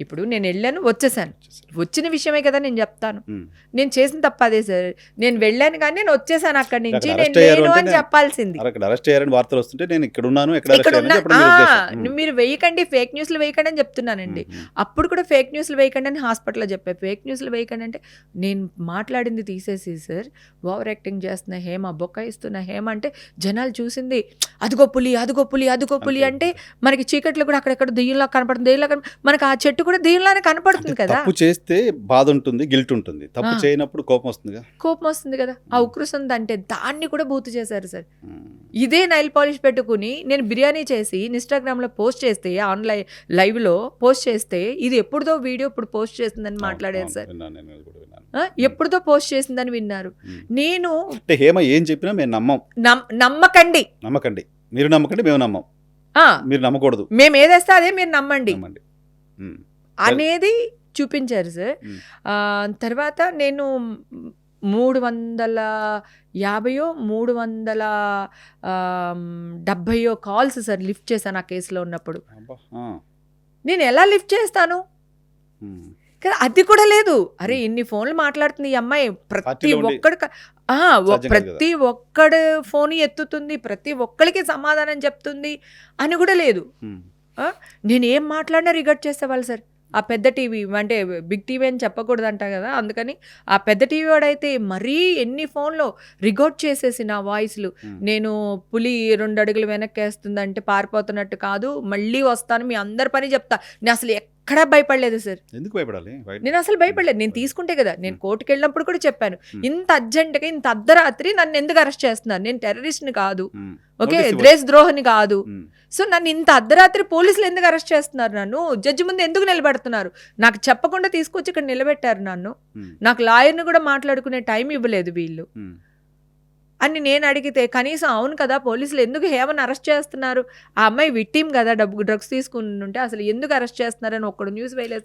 ఇప్పుడు నేను వెళ్ళాను, వచ్చేసాను. వచ్చిన విషయమే కదా నేను చెప్తాను. నేను చేసిన తప్ప అదే సార్. నేను వెళ్ళాను కానీ నేను వచ్చేసాను అక్కడి నుంచి. నేను లేను అని చెప్పాల్సింది. అక్కడ అరెస్ట్ అయ్యారని వార్తలు వస్తుంటే నేను ఇక్కడ ఉన్నాను, మీరు వేయకండి, ఫేక్ న్యూస్లు వేయకండి అని చెప్తున్నానండి. అప్పుడు కూడా ఫేక్ న్యూస్లు వేయకండి అని హాస్పిటల్లో చెప్పా. ఫేక్ న్యూస్లు వేయకండి అంటే నేను మాట్లాడింది తీసేసి సార్ ఓవర్ యాక్టింగ్ చేస్తున్న హేమ, బొక్కాయిస్తున్న హేమ అంటే జనాలు చూసింది అదిగో పులి, అదిగో పులి, అదిగో పులి అంటే మనకి చీకట్లో కూడా అక్కడెక్కడ దెయ్యంలా కనపడుతుంది. మనకి ఆ చెట్టు కూడా దెయ్యంలానే కనపడుతుంది కదా. తప్పు చేస్తే బాధ ఉంటుంది, గిల్ట్ ఉంటుంది. తప్పు చేయనప్పుడు కోపం వస్తుంది కదా. ఆ ఉక్రోషం అంటే దాన్ని కూడా బూతు చేశారు సార్. ఇదే నైల్ పాలిష్ పెట్టుకుని నేను బిర్యానీ చేసి ఇన్స్టాగ్రామ్లో పోస్ట్ చేస్తే, ఆన్లైన్ లైవ్లో పోస్ట్ చేస్తే ఇది ఎప్పుడుదో వీడియో ఇప్పుడు పోస్ట్ చేసిందని మాట్లాడారు సార్. ఎప్పుడుదో పోస్ట్ చేసిందని విన్నారు. నేను హేమ ఏం చెప్పినా మేము నమ్మకండి, మీరు నమ్మకండి, మేము నమ్మం, మీరు నమ్మకూడదు, మేము ఏదేస్తే అదే మీరు నమ్మండి అనేది చూపించారు సార్. తర్వాత నేను 350 కాల్స్ సార్ లిఫ్ట్ చేశాను ఆ కేసులో ఉన్నప్పుడు. నేను ఎలా లిఫ్ట్ చేస్తాను కదా, అది కూడా లేదు. అరే ఇన్ని ఫోన్లు మాట్లాడుతుంది ఈ అమ్మాయి, ప్రతి ఒక్కడు ఫోన్ ఎత్తుతుంది, ప్రతి ఒక్కరికి సమాధానం చెప్తుంది అని కూడా లేదు. నేను ఏం మాట్లాడినా రికార్డ్ చేసేవాళ్ళు సార్. ఆ పెద్ద టీవీ అంటే బిగ్ టీవీ అని చెప్పకూడదంట కదా, అందుకని ఆ పెద్ద టీవీ వాడైతే మరీ ఎన్ని ఫోన్లో రికార్డ్ చేసేసి నా వాయిస్లు, నేను పులి 2 అడుగులు వెనక్కేస్తుందంటే పారిపోతున్నట్టు కాదు, మళ్ళీ వస్తాను, మీ అందరి పని చెప్తా. నేను అసలు ఎక్కడా భయపడలేదు సార్. ఎందుకు భయపడాలి? నేను అసలు భయపడలేదు. నేను తీసుకుంటే కదా, నేను కోర్టుకు వెళ్ళినప్పుడు కూడా చెప్పాను, ఇంత అర్జెంటుగా ఇంత అర్ధరాత్రి నన్ను ఎందుకు అరెస్ట్ చేస్తున్నారు? నేను టెర్రరిస్ట్ని కాదు, ఓకే, దేశద్రోహిని కాదు. సో నన్ను ఇంత అర్ధరాత్రి పోలీసులు ఎందుకు అరెస్ట్ చేస్తున్నారు? నన్ను జడ్జి ముందు ఎందుకు నిలబెడుతున్నారు? నాకు చెప్పకుండా తీసుకొచ్చి ఇక్కడ నిలబెట్టారు నన్ను. నాకు లాయర్ని కూడా మాట్లాడుకునే టైం ఇవ్వలేదు వీళ్ళు అని నేను అడిగితే, కనీసం అవును కదా పోలీసులు ఎందుకు హేమని అరెస్ట్ చేస్తున్నారు, ఆ అమ్మాయి విక్టిమ్ కదా, డ్రగ్స్ తీసుకుని ఉంటే అసలు ఎందుకు అరెస్ట్ చేస్తున్నారని ఒక్కడు న్యూస్ వేయలేదు.